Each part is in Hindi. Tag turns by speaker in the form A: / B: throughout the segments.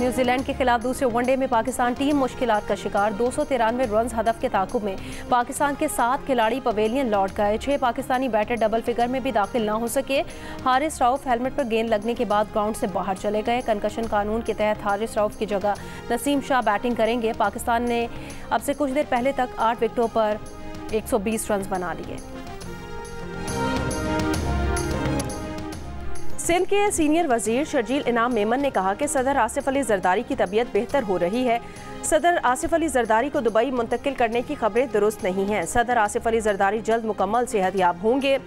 A: न्यूजीलैंड के खिलाफ दूसरे वनडे में पाकिस्तान टीम मुश्किलात का शिकार। 293 रन हदफ के ताकुब में पाकिस्तान के 7 खिलाड़ी पवेलियन लौट गए। 6 पाकिस्तानी बैटर डबल फिगर में भी दाखिल न हो सके। हारिस रऊफ हेलमेट पर गेंद लगने के बाद ग्राउंड से बाहर चले गए। कंकशन कानून के तहत हारिस रऊफ की जगह नसीम शाह बैटिंग करेंगे। पाकिस्तान ने अब से कुछ देर पहले तक 8 विकेटों पर 120 रन बना लिए। सिंध के सीनियर वजीर शर्जील इनाम मेमन ने कहा कि सदर आसिफ अली जरदारी की तबीयत बेहतर हो रही है। सदर आसिफ अली जरदारी को दुबई मुंतकिल करने की खबरें दुरुस्त नहीं हैं। सदर आसिफ अली जरदारी जल्द मुकम्मल सेहतयाब होंगे।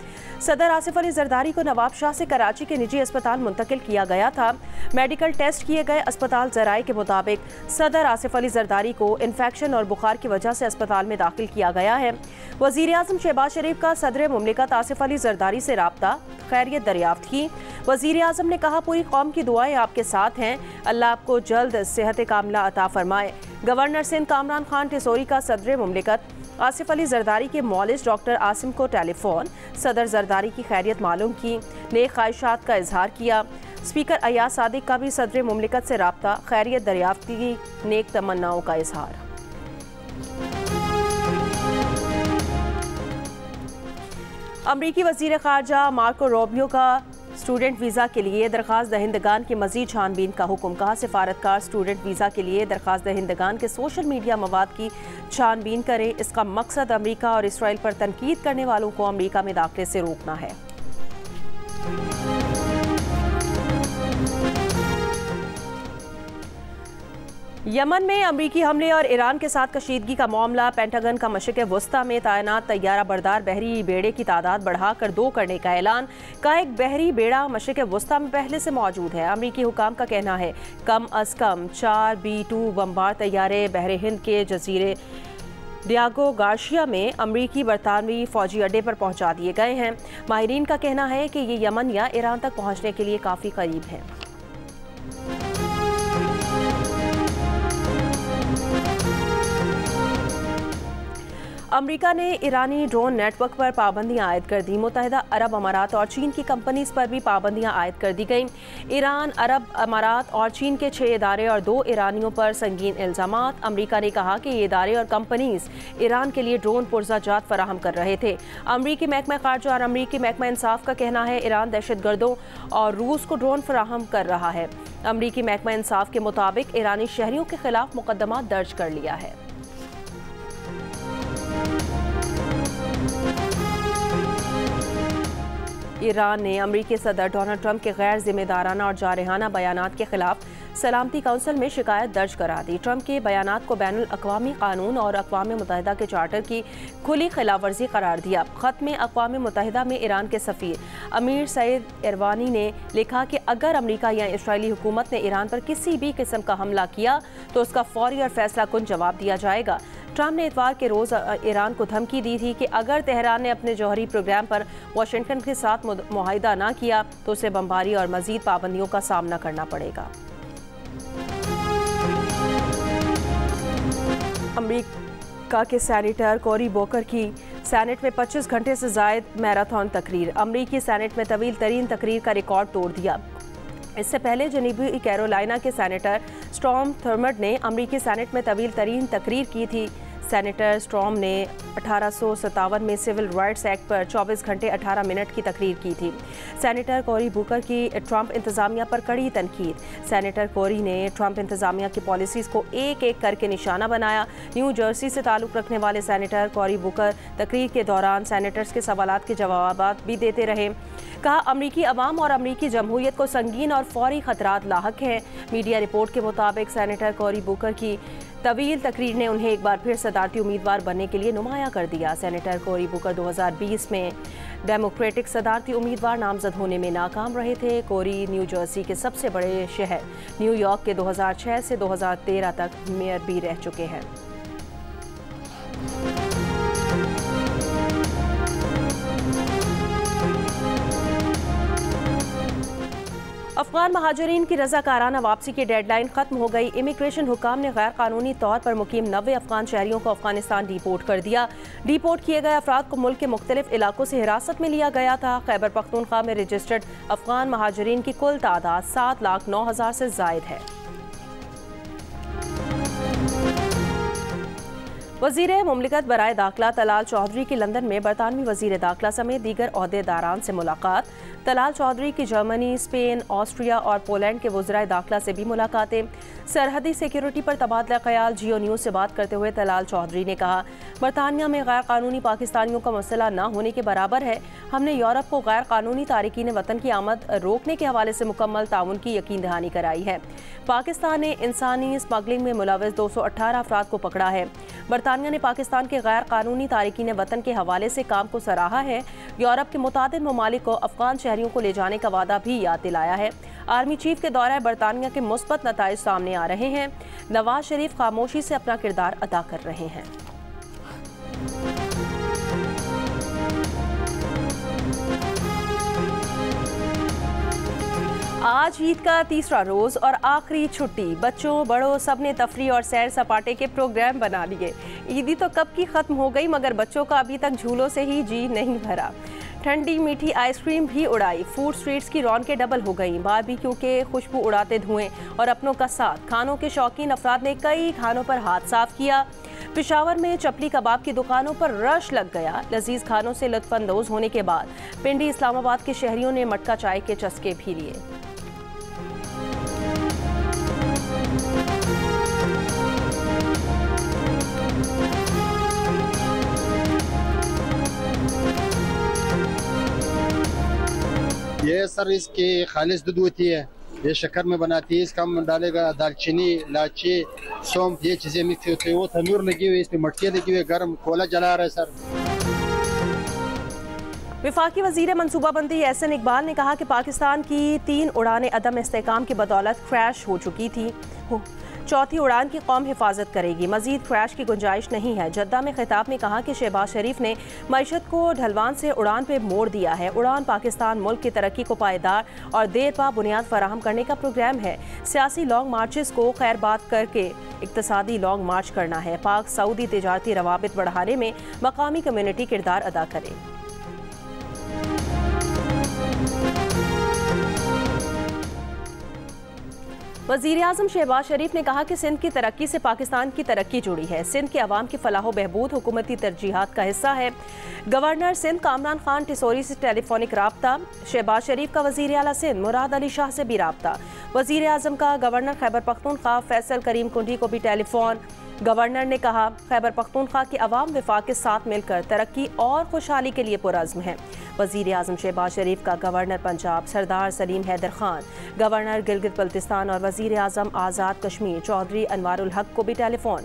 A: सदर आसिफ अली जरदारी को नवाब शाह से कराची के निजी अस्पताल मुंतकिल किया गया था। मेडिकल टेस्ट किए गए अस्पताल जराए के मुताबिक सदर आसिफ अली जरदारी को इन्फेक्शन और बुखार की वजह से अस्पताल में दाखिल किया गया है। वज़ीर आज़म शहबाज शरीफ का सदर मुमलिकत आसिफ अली जरदारी से राब्ता, खैरियत दरियाफ्त की। वज़ीर आज़म ने कहा, पूरी कौम की दुआएं आपके साथ हैं, अल्लाह आपको जल्द सेहत कामिला अता फरमाए। गवर्नर सिंध कामरान खान टिसोरी का सदर मुमलिकत आसिफ अली जरदारी के मौलिज डॉक्टर आसिम को टेलीफोन सदर जरदारी की खैरियत मालूम की, नेक ख्वाहिशात का इजहार किया। स्पीकर अयाज सादिक का भी सदर मुमलिकत से राब्ता, खैरियत दरियाफ्त की, नेक तमन्नाओं का इजहार। अमरीकी वज़ीर ख़ारजा मार्को रूबियो का स्टूडेंट वीज़ा के लिए दरख्वास्त दहिंदगान की मज़ीद छानबीन का हुक्म। कहा, सिफारतकार स्टूडेंट वीज़ा के लिए दरख्वास्त दहिंदगान के सोशल मीडिया मवाद की छानबीन करें। इसका मकसद अमरीका और इसराइल पर तनकीद करने वालों को अमरीका में दाखिले से रोकना है। यमन में अमरीकी हमले और ईरान के साथ कशीदगी का मामला। पेंटागन का मशरिक़ वस्ता में तैनात तैयारा बरदार बहरी बेड़े की तादाद बढ़ाकर 2 करने का ऐलान। का एक बहरी बेड़ा मशरिक़ वस्ता में पहले से मौजूद है। अमरीकी हुकाम का कहना है कम अज कम 4 B-2 बमबार तैयारे बहरे हिंद के जजीरे डियागो गार्शिया में अमरीकी बरतानवी फौजी अड्डे पर पहुंचा दिए गए हैं। माहिरीन का कहना है कि ये यमन या ईरान तक पहुंचने के लिए काफ़ी करीब है। अमरीका ने ईरानी ड्रोन नेटवर्क पर पाबंदियां आयद कर दी। मुत्तहिदा अरब अमारात और चीन की कंपनीज पर भी पाबंदियां आयद कर दी गईं। ईरान, अरब अमारात और चीन के 6 इदारे और 2 ईरानियों पर संगीन इल्ज़ामात। अमरीका ने कहा कि ये इदारे और कंपनीज ईरान के लिए ड्रोन पुर्ज़ाजात फराहम कर रहे थे। अमरीकी महकमा ख़ारजा और अमरीकी महकमा इंसाफ का कहना है ईरान दहशतगर्दों और रूस को ड्रोन फराहम कर रहा है। अमरीकी महकमा इंसाफ के मुताबिक ईरानी शहरियों के खिलाफ मुकदमा दर्ज कर लिया है। ईरान ने अमरीकी सदर डोनाल्ड ट्रंप के गैर जिम्मेदाराना और जारहाना बयानात के खिलाफ सलामती काउंसिल में शिकायत दर्ज करा दी। ट्रंप के बयानात को बैनुल अक़वामी कानून और अक़वाम मुत्तहिदा के चार्टर की खुली खिलाफवर्जी करार दिया। ख़त में अक़वाम मुत्तहिदा में ईरान के सफ़ीर अमीर सईद इरवानी ने लिखा कि अगर अमरीका या इसराइली हुकूमत ने ईरान पर किसी भी किस्म का हमला किया तो उसका फौरी और फैसला कुन जवाब दिया जाएगा। ट्रंप ने इतवार के रोज़ ईरान को धमकी दी थी कि अगर तेहरान ने अपने जौहरी प्रोग्राम पर वाशिंगटन के साथ मुआहिदा ना किया तो उसे बमबारी और मज़ीद पाबंदियों का सामना करना पड़ेगा। अमेरिका के सेनेटर कोरी बूकर की सेनेट में 25 घंटे से ज़ायद मैराथन तकरीर। अमरीकी सेनेट में तवील तरीन तकरीर का रिकॉर्ड तोड़ दिया। इससे पहले जनूबी कैरोलिना के सेनेटर स्टॉर्म थर्मड ने अमरीकी सेनेट में तवील तरीन तकरीर की थी। सेनेटर स्टॉर्म ने 1857 में सिविल राइट्स एक्ट पर 24 घंटे 18 मिनट की तकरीर की थी। सेनेटर कोरी बूकर की ट्रंप इंतज़ामिया पर कड़ी तनकीद। सेनेटर कोरी ने ट्रंप इंतज़ामिया की पॉलिसीज़ को एक एक करके निशाना बनाया। न्यू जर्सी से ताल्लुक़ रखने वाले सेनेटर कोरी बूकर तकरीर के दौरान सेनेटर्स के सवालात के जवाबात भी देते रहे। कहा, अमरीकी अवाम और अमरीकी जमहूरियत को संगीन और फौरी खतरात लाहक हैं। मीडिया रिपोर्ट के मुताबिक सेनेटर कोरी बूकर की तवील तकरीर ने उन्हें एक बार फिर सदारती उम्मीदवार बनने के लिए नुमाया कर दिया। सेनेटर कोरी बूकर 2020 में डेमोक्रेटिक सदारती उम्मीदवार नामजद होने में नाकाम रहे थे। कोरी न्यू जर्सी के सबसे बड़े शहर न्यूयॉर्क के 2006 से 2013 तक मेयर भी रह चुके हैं। अफगान महाजरीन की रज़ाकाराना वापसी की डेडलाइन खत्म हो गई। इमिग्रेशन हुकाम ने गैर कानूनी तौर पर मुकीम 90 अफगान शहरियों को अफगानिस्तान डिपोर्ट कर दिया। डिपोर्ट किए गए अफराद को मुल्क के मुख्तलिफ इलाकों से हिरासत में लिया गया था। खैबर पख्तूनख्वा में रजिस्टर्ड अफगान महाजरीन की कुल तादाद 7,09,000 से जायद है। वज़ीर मुमलिकत बराए दाखिला तलाल चौधरी की लंदन में बरतानवी वज़ीर दाखिला समेत दीगर ओहदेदारान से मुलाकात। तलाल चौधरी की जर्मनी, स्पेन, ऑस्ट्रिया और पोलैंड के वज़राए दाखिला से भी मुलाकातें। सरहदी सिक्योरिटी पर तबादला ख्याल। जियो न्यूज़ से बात करते हुए तलाल चौधरी ने कहा, बरतानिया में गैर कानूनी पाकिस्तानियों का मसला न होने के बराबर है। हमने यूरोप को गैर कानूनी तारिकीन वतन की आमद रोकने के हवाले से मुकम्मल ताउन की यकीन दहानी कराई है। पाकिस्तान ने इंसानी स्मगलिंग में मुलविस 218 अफराद को पकड़ा है। बरतानिया ने पाकिस्तान के गैर कानूनी तारिकीन वतन के हवाले से काम को सराहा है। यूरोप के मुतादिद ममालिक को अफगान शहरियों को ले जाने का वादा भी याद दिलाया है। आर्मी चीफ के दौरे बरतानिया के मुस्बत नताइज सामने आ रहे हैं। नवाज शरीफ खामोशी से अपना किरदार अदा कर रहे हैं। आज ईद का तीसरा रोज और आखिरी छुट्टी। बच्चों बड़ों सब ने तफरी और सैर सपाटे के प्रोग्राम बना लिए। ईदी तो कब की खत्म हो गई, मगर बच्चों का अभी तक झूलों से ही जी नहीं भरा। ठंडी मीठी आइसक्रीम भी उड़ाई। फूड स्ट्रीट्स की रौनकें डबल हो गईं। बारबेक्यू के खुशबू उड़ाते धुएं और अपनों का साथ। खानों के शौकीन अफराद ने कई खानों पर हाथ साफ किया। पेशावर में चपली कबाब की दुकानों पर रश लग गया। लजीज खानों से लुत्फानंदोज होने के बाद पिंडी इस्लामाबाद के शहरियों ने मटका चाय के चस्के भी लिए।
B: ये सर इसकी खालिश दूध होती है, ये शक्कर में बनाती है। इसका हम डालेगा दालचीनी, इलायची, सौंफ, ये चीज़ें मिक्स होती है। वो तंदूर लगी हुई है, इस पर मटके लगी हुई है, गर्म कोयला जला रहा है सर।
A: वफाकी वज़ीर मनसूबाबंदी एहसन इकबाल ने कहा कि पाकिस्तान की 3 उड़ानें अदम इस्तेहकाम की बदौलत क्रैश हो चुकी थी। चौथी उड़ान की कौम हिफाजत करेगी। मजीद क्रैश की गुंजाइश नहीं है। जद्दा में खिताब में कहा कि शहबाज शरीफ ने मईशत को ढलवान से उड़ान पे मोड़ दिया है। उड़ान पाकिस्तान मुल्क की तरक्की को पायदार और देर पा बुनियाद फराहम करने का प्रोग्राम है। सियासी लॉन्ग मार्चेस को खैर बात करके इक्तसादी लॉन्ग मार्च करना है। पाक सऊदी तिजारती रवाबित बढ़ाने में मकामी कम्युनिटी किरदार अदा करे। वज़ीर आज़म शहबाज शरीफ ने कहा कि सिंध की तरक्की से पाकिस्तान की तरक्की जुड़ी है। सिंध के अवाम की फलाह बहबूद हुकूमती तरजीहात का हिस्सा है। गवर्नर सिंध कामरान खान टिसोरी से टेलीफोनिक राब्ता। शहबाज शरीफ का वज़ीर आला सिंध मुराद अली शाह से भी राब्ता। वज़ीर आज़म का गवर्नर खैबर पख्तूनख्वा फैसल करीम कुंडी को भी टेलीफोन। गवर्नर ने कहा, खैबर पख्तूनख्वा के अवाम वफाक के साथ मिलकर तरक्की और खुशहाली के लिए पुरअज़्म है। वज़ीर आज़म शहबाज शरीफ का गवर्नर पंजाब सरदार सलीम हैदर खान, गवर्नर गिलगित बल्तिस्तान और वज़ीर आज़म आज़ाद कश्मीर चौधरी अनवारुल हक को भी टेलीफोन।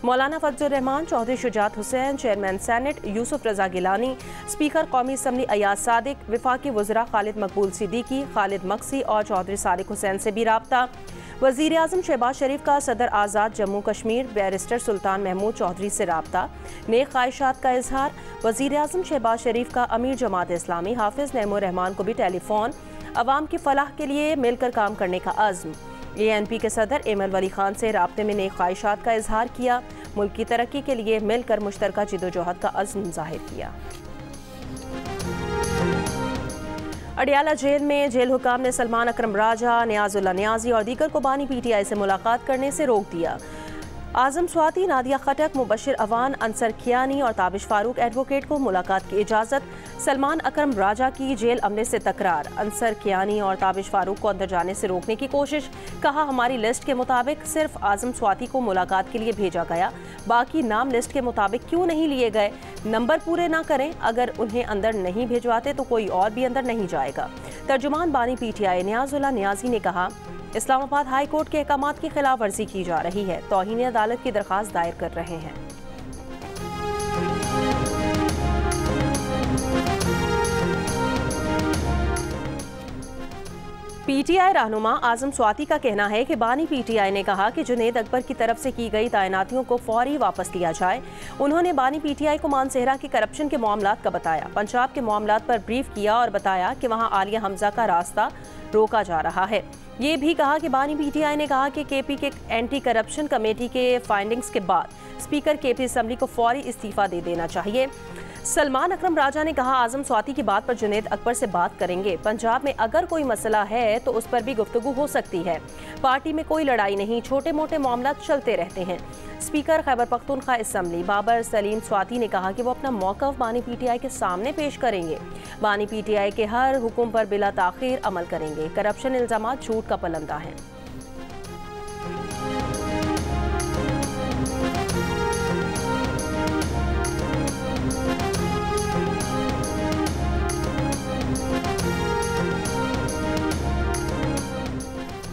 A: मौलाना फजलुर रहमान, चौधरी शुजात हुसैन, चेयरमैन सेनेट यूसुफ रजा गिलानी, स्पीकर कौमी असम्बली अयाज सादिक, वफाकी वज़रा खालिद मकबूल सिद्दीकी, खालिद मक्सी और चौधरी सादिक हुसैन से भी राब्ता। वज़ीर आज़म शहबाज शरीफ का सदर आज़ाद जम्मू कश्मीर बैरिस्टर सुल्तान महमूद चौधरी से राब्ता। नेक ख्वाहिशात का इजहार। वज़ीर आज़म शहबाज शरीफ का अमीर जमात इस्लामी हाफिज़ नईमुर रहमान को भी टेलीफोन। अवाम की फलाह के लिए मिलकर काम करने का अज़्म। ANP के सदर एमल वली खान से राब्ते में नेक ख्वाहिशात का इजहार किया। मुल्क की तरक्की के लिए मिलकर मुश्तरका जिद्दोजहद का अज़्म ज़ाहिर किया। अडियाला जेल में जेल हुकाम ने सलमान अकरम राजा, नियाजुल्लाह नियाजी और दीगर को बानी PTI से मुलाकात करने से रोक दिया। आजम स्वाति, नादिया खटक, मुबशिर अवान, अंसर खियानी और ताबिश फारूक एडवोकेट को मुलाकात की इजाज़त। सलमान अकरम राजा की जेल अमले से तकरार। अंसर खियानी और ताबिश फारूक को अंदर जाने से रोकने की कोशिश। कहा, हमारी लिस्ट के मुताबिक सिर्फ आजम स्वाति को मुलाकात के लिए भेजा गया, बाकी नाम लिस्ट के मुताबिक क्यों नहीं लिए गए। नंबर पूरे ना करें, अगर उन्हें अंदर नहीं भिजवाते तो कोई और भी अंदर नहीं जाएगा। तर्जुमान बानी PTI नियाजुल्लाह नियाजी ने कहा, इस्लामाबाद हाई कोर्ट के अहकामात की खिलाफ वर्जी की जा रही है। तौहीन अदालत की दरख्वास्त दायर कर रहे हैं। PTI रहनुमा आजम स्वाति का कहना है कि बानी PTI ने कहा कि जुनेद अकबर की तरफ से की गई तैनातियों को फौरी वापस लिया जाए। उन्होंने बानी PTI को मानसेहरा की करप्शन के मामलात का बताया, पंजाब के मामलात पर ब्रीफ किया और बताया कि वहां आलिया हमजा का रास्ता रोका जा रहा है। ये भी कहा कि बानी PTI ने कहा कि KP के एंटी करप्शन कमेटी के फाइंडिंग्स के बाद स्पीकर KP असम्बली को फौरी इस्तीफा दे देना चाहिए। सलमान अकरम राजा ने कहा, आजम स्वाति की बात पर जुनैद अकबर से बात करेंगे। पंजाब में अगर कोई मसला है तो उस पर भी गुफ्तगू हो सकती है। पार्टी में कोई लड़ाई नहीं, छोटे मोटे मामला चलते रहते हैं। स्पीकर खैबर पख्तूनख्वा असम्बली बाबर सलीम स्वाति ने कहा कि वो अपना मौक़िफ़ बानी पीटीआई के सामने पेश करेंगे। बानी पीटीआई के हर हुक्म पर बिला ताख़ीर अमल करेंगे। करप्शन इल्ज़ामात झूठ का पलंदा है।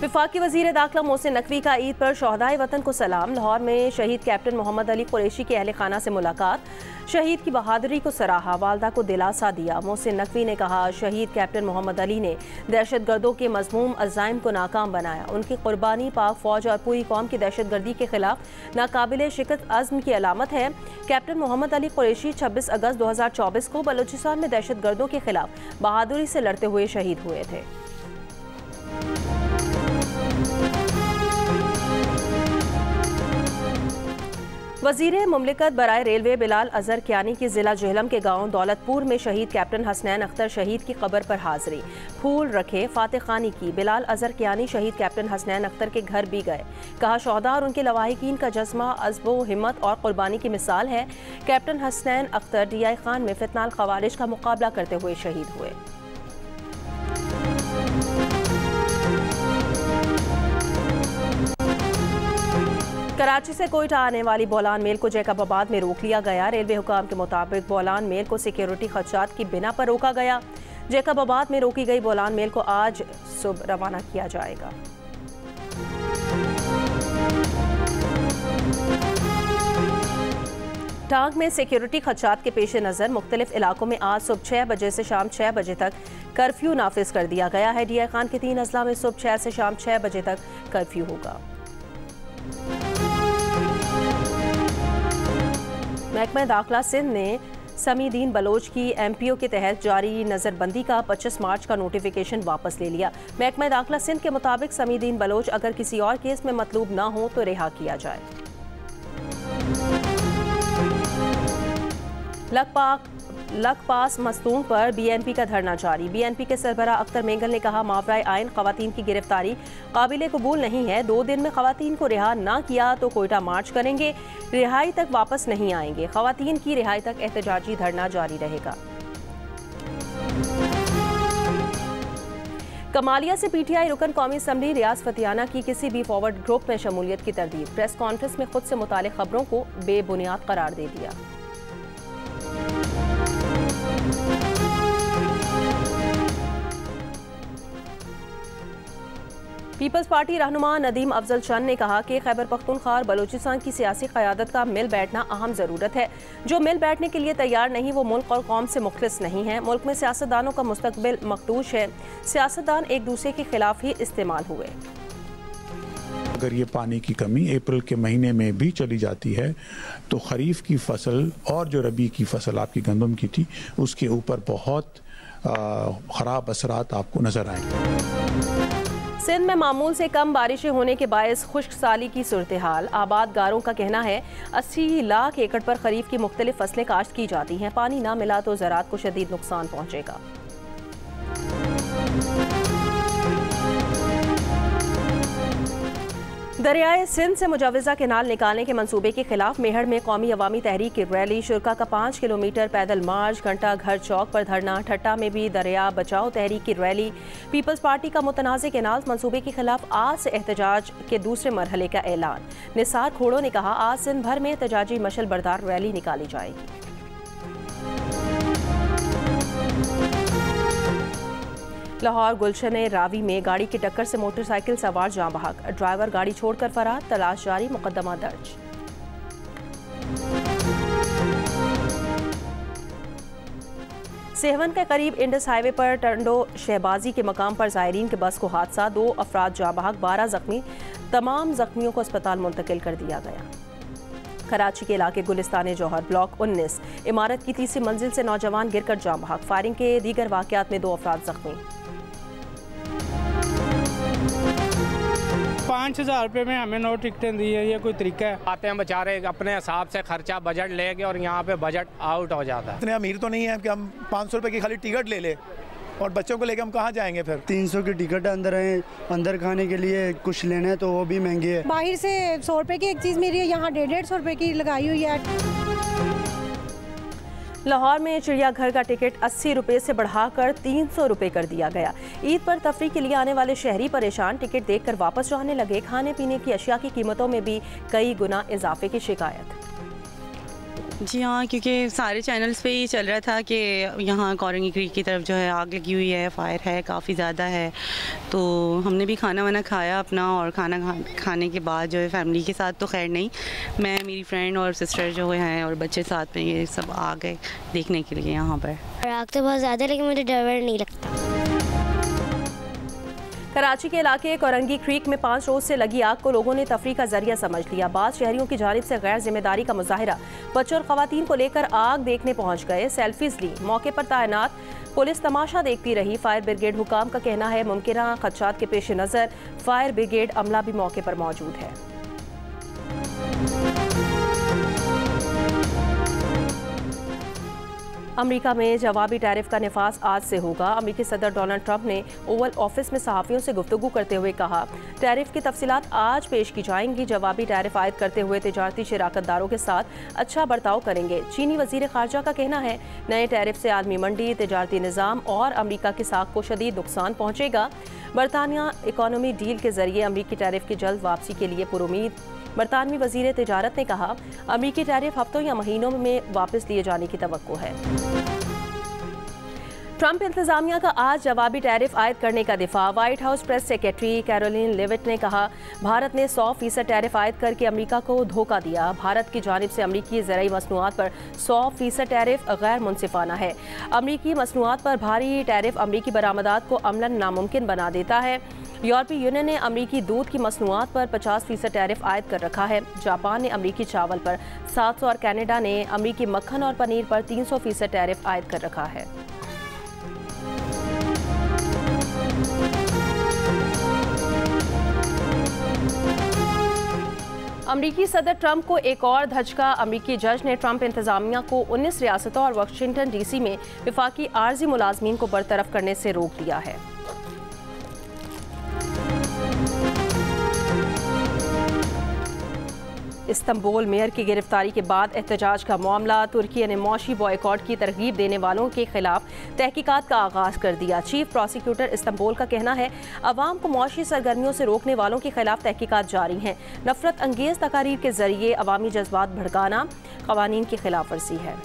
A: वफाकी वज़ीर दाखिला मोहसिन नकवी का ईद पर शोहदाए वतन को सलाम। लाहौर में शहीद कैप्टन मोहम्मद अली कुरैशी के अहल खाना से मुलाकात। शहीद की बहादुरी को सराहा, वालदा को दिलासा दिया। मोहसिन नकवी ने कहा, शहीद कैप्टन मोहम्मद अली ने दहशत गर्दों के मज़मूम अज़ाइम को नाकाम बनाया। उनकी कुर्बानी पाक फ़ौज और पूरी कौम की दहशत गर्दी के खिलाफ नाकाबिले शिकस्त अज़्म की अलामत है। कैप्टन मोहम्मद अली कुरैशी 26 अगस्त 2024 को बलूचिस्तान में दहशत गर्दों के खिलाफ बहादुरी से लड़ते हुए शहीद हुए थे। वज़ीर मुमलिकत बराए रेलवे बिलाल अजहर कियानी की ज़िला जेहलम के गांव दौलतपुर में शहीद कैप्टन हसनैन अख्तर शहीद की कब्र पर हाज़री, फूल रखे, फातह खानी की। बिलाल अजहर कियानी शहीद कैप्टन हसनैन अख्तर के घर भी गए। कहा, शोहदा और उनके लवाहिकीन का जज्बा अज़्ब हिम्मत और कुर्बानी की मिसाल है। कैप्टन हसनैन अख्तर DI खान में फितनाल खवारिज का मुकाबला करते हुए शहीद हुए। कराची से कोयटा आने वाली बोलान मेल को जैकबाबाद में रोक लिया गया। रेलवे हुकाम के मुताबिक बोलान मेल को सिक्योरिटी खदशात की बिना पर रोका गया। जैकबाबाद में रोकी गई बोलान मेल को आज सुबह रवाना किया जाएगा। टांग में सिक्योरिटी खदशात के पेश नज़र मुख्तलिफ इलाकों में आज सुबह 6 बजे से शाम 6 बजे तक कर्फ्यू नाफिज कर दिया गया है। DI खान के 3 अजला में सुबह 6 से शाम 6 बजे तक कर्फ्यू होगा। महकमा दाखिला सिंध ने समीदीन बलोच की MPO के तहत जारी नज़रबंदी का 25 मार्च का नोटिफिकेशन वापस ले लिया। महकमा दाखिला सिंध के मुताबिक समीदीन बलोच अगर किसी और केस में मतलूब ना हो तो रिहा किया जाए। लखपास मस्तूंग पर BNP का धरना जारी। BNP के सरबराह अख्तर मेंगल ने कहा, मावराए आइन खवातीन की गिरफ्तारी काबिले कबूल नहीं है। 2 दिन में खवातीन को रिहा ना किया तो कोयटा मार्च करेंगे। रिहाई तक वापस नहीं आएंगे। खवातीन की रिहाई तक एहतजाजी धरना जारी रहेगा। कमालिया से PTI रुकन कौमी असम्बली रियाज फतियाना की किसी भी फॉरवर्ड ग्रुप में शमूलियत की तरदीद। प्रेस कॉन्फ्रेंस में खुद से मुतालिक खबरों को बेबुनियाद करार दे दिया। पीपल्स पार्टी रहनुमा नदीम अफजल चंद ने कहा कि खैबर पख्तूनख्वा और बलूचिस्तान की सियासी क़यादत का मिल बैठना अहम ज़रूरत है। जो मिल बैठने के लिए तैयार नहीं वो मुल्क और कौम से मुखलिस नहीं है। मुल्क में सियासतदानों का मुस्तकबिल मखदूश है। सियासतदान एक दूसरे के खिलाफ ही इस्तेमाल हुए।
C: अगर ये पानी की कमी अप्रैल के महीने में भी चली जाती है तो खरीफ की फसल और जो रबी की फसल आपकी गंदम की थी उसके ऊपर बहुत ख़राब असरात आपको नज़र आएंगे।
A: सिंध में मामूल से कम बारिशें होने के बायस खुश्क साली की सूरत हाल। आबादगारों का कहना है 80 लाख एकड़ पर खरीफ की मुख्तलिफ फसलें काश्त की जाती हैं। पानी ना मिला तो ज़राअत को शदीद नुकसान पहुँचेगा। दरियाए सिंध से मुजवज़ा केनाल निकालने के मंसूबे के खिलाफ मेहड़ में कौमी अवामी तहरीक की रैली। शुरका का 5 किलोमीटर पैदल मार्च, घंटा घर चौक पर धरना। ठट्टा में भी दरिया बचाओ तहरीक की रैली। पीपल्स पार्टी का मुतनाज़ केनाल मंसूबे के खिलाफ आज से एहतजाज के दूसरे मरहले का ऐलान। निसार खोड़ो ने कहा, आज सिंध भर में एहतजाजी मशल बरदार रैली निकाली जाएगी। लाहौर गुलशन रावी में गाड़ी की टक्कर से मोटरसाइकिल सवार जाँ बहक। ड्राइवर गाड़ी छोड़कर फरार, तलाश जारी, मुकदमा दर्ज। सेहवन के करीब इंडस हाईवे पर टंडो शहबाजी के मकाम पर ज़ायरीन के बस को हादसा। 2 अफराद जाँ बहक, 12 जख्मी। तमाम जख्मियों को अस्पताल मुंतकिल कर दिया गया। कराची के इलाके गुलिस्तान जौहर ब्लॉक 19 इमारत की 3री मंजिल से नौजवान गिरकर जाँ बहक। फायरिंग के दीगर वाक़यात में 2 अफराद जख्मी।
D: 5,000 रुपये में हमें 9 टिकटें दी है, ये कोई तरीका है?
E: आते हैं बेचारे अपने हिसाब से खर्चा बजट लेके और यहाँ पे बजट आउट हो जाता है।
F: इतने अमीर तो नहीं है कि हम 500 रुपये की खाली टिकट ले ले और बच्चों को लेकर हम कहाँ जाएंगे फिर?
G: 300 की टिकट अंदर है, अंदर खाने के लिए कुछ लेना है तो वो भी महंगी है।
H: बाहर से 100 रुपये की एक चीज़ मिल रही है, यहाँ 150 रुपये की लगाई हुई है।
A: लाहौर में चिड़ियाघर का टिकट 80 रुपये से बढ़ाकर 300 रुपये कर दिया गया। ईद पर तफरीह के लिए आने वाले शहरी परेशान, टिकट देखकर वापस जाने लगे। खाने पीने की अशिया की कीमतों में भी कई गुना इजाफे की शिकायत।
I: जी हाँ, क्योंकि सारे चैनल्स पे ही चल रहा था कि यहाँ कोरंगी क्रीक की तरफ जो है आग लगी हुई है, फायर है, काफ़ी ज़्यादा है। तो हमने भी खाना वाना खाया अपना, और खाना खाने के बाद जो है फैमिली के साथ तो खैर नहीं, मैं मेरी फ्रेंड और सिस्टर जो हैं और बच्चे साथ में, ये सब आ गए देखने के लिए यहाँ पर।
J: आग तो बहुत ज़्यादा, लेकिन मुझे डर नहीं लगता।
A: कराची के इलाके कोरंगी क्रीक में 5 रोज से लगी आग को लोगों ने तफरीह का जरिया समझ लिया। बाद शहरियों की जानिब से गैर जिम्मेदारी का मुजाहिरा, बच्चों और खवातीन को लेकर आग देखने पहुंच गए, सेल्फीज ली। मौके पर तैनात पुलिस तमाशा देखती रही। फायर ब्रिगेड हुकाम का कहना है मुमकिना खदशात के पेश नज़र फायर ब्रिगेड अमला भी मौके पर मौजूद है। अमेरिका में जवाबी टैरिफ का निफाज आज से होगा। अमेरिकी सदर डोनाल्ड ट्रंप ने ओवल ऑफिस में सहाफ़ियों से गुफ्तगू करते हुए कहा, टैरिफ की तफसीलात आज पेश की जाएंगी। जवाबी टैरिफ आयद करते हुए तिजारती शराकतदारों के साथ अच्छा बर्ताव करेंगे। चीनी वजीर खारजा का कहना है नए टैरिफ से आलमी मंडी, तिजारती निज़ाम और अमेरिका की साख को शदीद नुकसान पहुँचेगा। बरतानिया इकॉनमी डील के जरिए अमेरिकी टैरिफ की जल्द वापसी के लिए पुरुमीद। बरतानवी वजीर तिजारत ने कहा, अमेरिकी टैरिफ हफ्तों या महीनों में वापस लिए जाने की तवक्को है। ट्रंप इंतजामिया का आज जवाबी टैरिफ आयद करने का दिफा। White House press secretary Karoline Leavitt ने कहा, भारत ने 100% टैरिफ आयद करके अमेरिका को धोखा दिया। भारत की जानिब से अमेरिकी ज़राई मसनूआत पर 100% टैरिफ गैर मुनसिफाना है। अमेरिकी मसनूआत पर भारी टैरिफ अमेरिकी बरामदात को अमलन नामुमकिन बना देता है। यूरोपीय यूनियन ने अमेरिकी दूध की मसनूआत पर 50% टैरिफ आयद कर रखा है। जापान ने अमेरिकी चावल पर 700 और कनाडा ने अमेरिकी मक्खन और पनीर पर 300% टैरिफ आयद कर रखा है। अमरीकी सदर ट्रंप को एक और धचका। अमरीकी जज ने ट्रंप इंतजामिया को 19 रियासतों और वाशिंगटन डीसी में विफाकी आर्जी मुलाजमीन को बरतरफ करने से रोक दिया है। इस्तांबुल मेयर की गिरफ्तारी के बाद एहतजाज का मामला। तुर्की ने मौशी बॉयकॉट की तरगीब देने वालों के खिलाफ तहकीकात का आगाज कर दिया। चीफ प्रोसिक्यूटर इस्तांबुल का कहना है, अवाम को मौशी सरगर्मियों से रोकने वालों के खिलाफ तहकीकात जारी हैं। नफरत अंगेज तकारीर के जरिए अवामी जज्बात भड़काना कवानीन की खिलाफ वर्जी है।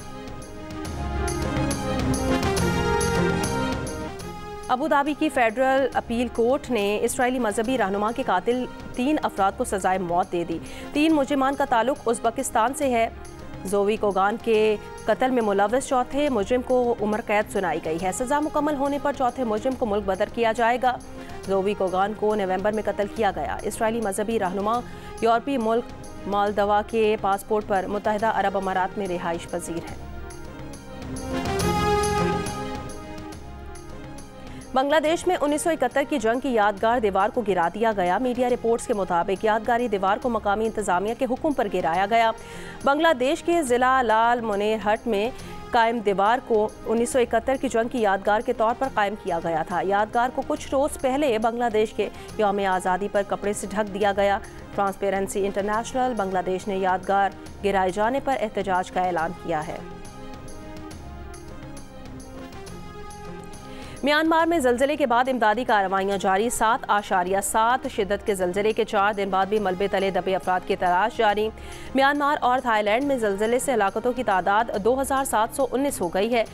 A: अबू धाबी की फेडरल अपील कोर्ट ने इस्राएली मजहबी रहनुमा के कातिल 3 अफराद को सजाए मौत दे दी। 3 मुजरिमान का ताल्लुक उज़्बेकिस्तान से है। ज़ोवी कोगान के कत्ल में मुलव्वस चौथे मुजरिम को उम्र कैद सुनाई गई है। सज़ा मुकम्मल होने पर चौथे मुजरिम को मुल्क बदर किया जाएगा। ज़ोवी कोगान को नवंबर में कत्ल किया गया। इस्राएली मजहबी रहनुमा यूरोपीय मुल्क मालदवा के पासपोर्ट पर मुत्तहिदा अरब अमारात में रिहाइश पजीर है। बांग्लादेश में 1971 की जंग की यादगार दीवार को गिरा दिया गया। मीडिया रिपोर्ट्स के मुताबिक यादगारी दीवार को मकामी इंतजामिया के हुक्म पर गिराया गया। बांग्लादेश के ज़िला लाल मुनेरहट में कायम दीवार को 1971 की जंग की यादगार के तौर पर कायम किया गया था। यादगार को कुछ रोज़ पहले बांग्लादेश के यौम आज़ादी पर कपड़े से ढक दिया गया। ट्रांसपेरेंसी इंटरनेशनल बांग्लादेश ने यादगार गिराए जाने पर एहतजाज का ऐलान किया है। म्यांमार में जल्जले के बाद इमदादी कार्रवाइयाँ जारी। 7.7 शिद्दत के जल्जले के 4 दिन बाद भी मलबे तले दबे अफराद की तलाश जारी। म्यांमार और थाईलैंड में जल्जले से हलाकतों की तादाद 2719 हो गई है।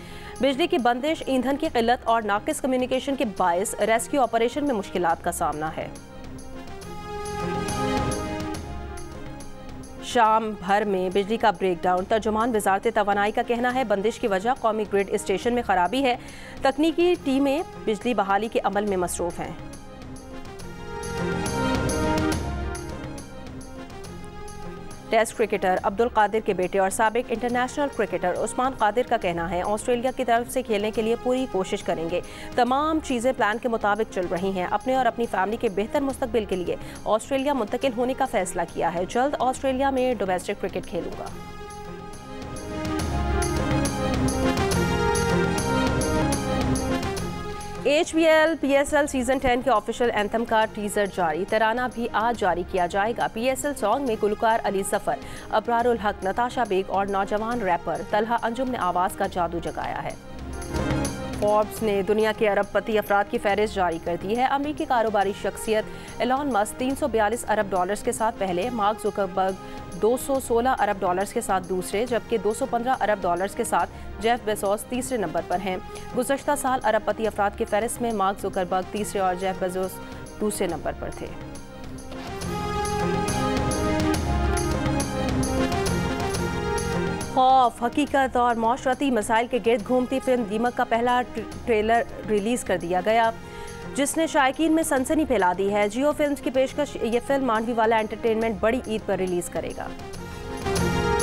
A: बिजली की बंदिश, ईंधन की किल्लत और नाकिस कम्युनिकेशन के बायस रेस्क्यू ऑपरेशन में मुश्किलात का सामना है। शाम भर में बिजली का ब्रेकडाउन। तर्जुमान वजारत तवानाई का कहना है, बंदिश की वजह कौमी ग्रिड स्टेशन में खराबी है। तकनीकी टीमें बिजली बहाली के अमल में मसरूफ हैं। टेस्ट क्रिकेटर अब्दुल कादिर के बेटे और साबिक इंटरनेशनल क्रिकेटर उस्मान कादिर का कहना है ऑस्ट्रेलिया की तरफ से खेलने के लिए पूरी कोशिश करेंगे। तमाम चीज़ें प्लान के मुताबिक चल रही हैं। अपने और अपनी फैमिली के बेहतर मुस्तकबिल के लिए ऑस्ट्रेलिया मुंतकिल होने का फैसला किया है। जल्द ऑस्ट्रेलिया में डोमेस्टिक क्रिकेट खेलूंगा। HBL PSL सीजन 10 के ऑफिशियल एंथम का टीजर जारी। तराना भी आज जारी किया जाएगा। PSL सॉन्ग में गुलकार अली सफर, अबरारुल हक, नताशा बेग और नौजवान रैपर तलहा अंजुम ने आवाज़ का जादू जगाया है। फोर्ब्स ने दुनिया के अरबपति अफराद की फहरिस्त जारी कर दी है। अमरीकी कारोबारी शख्सियत एलॉन मस्क 342 अरब डॉलर्स के साथ पहले, मार्क जुकरबर्ग 216 अरब डॉलर्स के साथ दूसरे, जबकि 215 अरब डॉलर्स के साथ जेफ बेजोस तीसरे नंबर पर हैं। गुज़श्ता साल अरबपति अफराद की फहरिस्त में मार्क जुकरबर्ग तीसरे और जेफ बेजोस दूसरे नंबर पर थे। खौफ, हकीकत और माशरती मसाइल के गिर्द घूमती फिल्म दीमक का पहला ट्रेलर रिलीज़ कर दिया गया, जिसने शायकीन में सनसनी फैला दी है। जियो फिल्म्स की पेशकश ये फिल्म मांडवी वाला एंटरटेनमेंट बड़ी ईद पर रिलीज़ करेगा।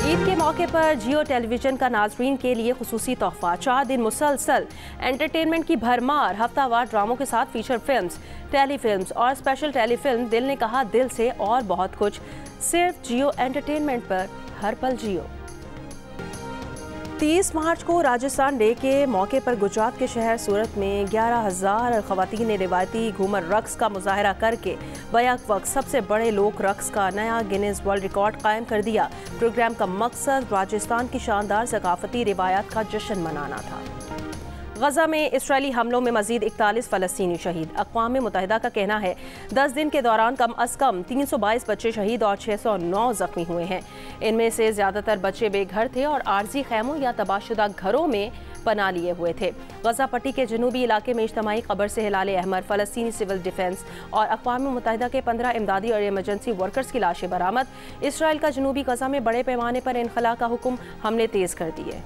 A: ईद के मौके पर जियो टेलीविजन का नाजरीन के लिए खुसूसी तोहफा, 4 दिन मुसलसल एंटरटेनमेंट की भरमार, हफ्तावार ड्रामों के साथ फीचर फिल्म्स, टेलीफिल्म्स और स्पेशल टेलीफिल्म। दिल ने कहा दिल से और बहुत कुछ, सिर्फ जियो एंटरटेनमेंट पर हर पल जियो। 30 मार्च को राजस्थान डे के मौके पर गुजरात के शहर सूरत में 11,000 खवातीन ने रिवायती घूमर रक्स का मुजाहरा करके बैक वक्त सबसे बड़े लोक रक्स का नया गिनीज वर्ल्ड रिकॉर्ड कायम कर दिया। प्रोग्राम का मकसद राजस्थान की शानदार सकाफती रिवायात का जश्न मनाना था। गजा में इसराइली हमलों में मजीद 41 फ़लस्तीनी शहीद। अक़वाम मुत्तहिदा का कहना है 10 दिन के दौरान कम अज़ कम 322 बच्चे शहीद और 609 ज़ख्मी हुए हैं। इनमें से ज़्यादातर बच्चे बेघर थे और आर्जी खैमों या तबाहशुदा घरों में पनाह लिए हुए थे। गजा पट्टी के जनूबी इलाके में इज्तमाई कब्र से हिलाल अहमर, फ़लस्तीनी सिविल डिफेंस और अक़वाम मुत्तहिदा के 15 इमदादी और इमरजेंसी वर्कर्स की लाशें बरामद। इसराइल का जनूबी गजा में बड़े पैमाने पर इनखला का हुक्म, हमले तेज़ कर दिए।